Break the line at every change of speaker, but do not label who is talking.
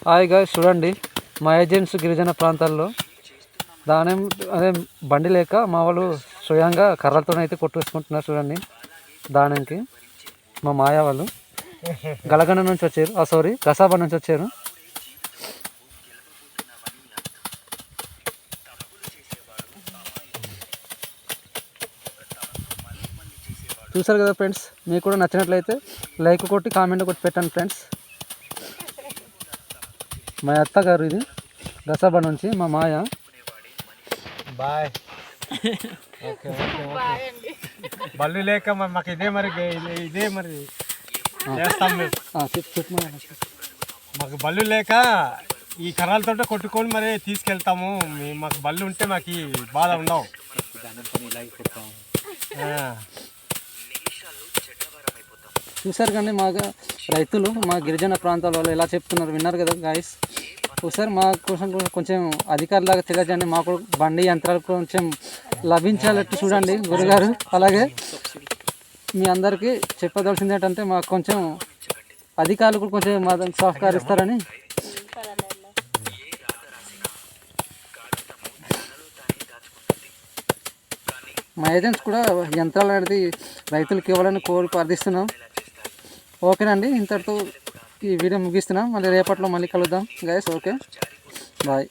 Hi guys, చూడండి మా agents గిరిజన ప్రాంతాల్లో అదే బండి లేక మా వాళ్ళు స్వయంగా కర్రలతోనైతే కొట్టేసుకుంటున్నారు. చూడండి దానికి మా మాయా వాళ్ళు గలగండ నుంచి వచ్చారు, కసాబా నుంచి వచ్చారు. చూసారు కదా ఫ్రెండ్స్, మీకు కూడా నచ్చినట్లయితే లైక్ కొట్టి కామెంట్ కొట్టి పెట్టండి ఫ్రెండ్స్. మా అత్త గారు, ఇది గసాబా నుంచి మా మాయ.
బాయ్. బళ్ళు లేక మాకు ఇదే మరి చేస్తాం మేము. మాకు బళ్ళు లేక ఈ కర్రలతో కొట్టుకొని మరి తీసుకెళ్తాము. మాకు బళ్ళు ఉంటే మాకు ఈ బాధ ఉండవు.
చూసారు కానీ రైతులు మా గిరిజన ప్రాంతాల వాళ్ళు ఎలా చెప్తున్నారు విన్నారు కదా గాయస్. ఒకసారి మా కోసం కొంచెం అధికారులాగా తెలియజేయండి. మాకు బండి యంత్రాలు కొంచెం లభించాలట్టు చూడండి గురుగారు. అలాగే మీ అందరికీ చెప్పదలసింది ఏంటంటే మాకు కొంచెం అధికారులు కూడా కొంచెం మా సహకరిస్తారని. మా ఏజెంట్స్ కూడా యంత్రాలు అనేది రైతులకు ఇవ్వాలని కోరి ప్రార్థిస్తున్నాం. ఓకేనండి, ఇంతటితో ఈ వీడియో ముగిస్తున్నాం. మళ్ళీ రేపట్లో మళ్ళీ కలుద్దాం గైస్. Okay, bye.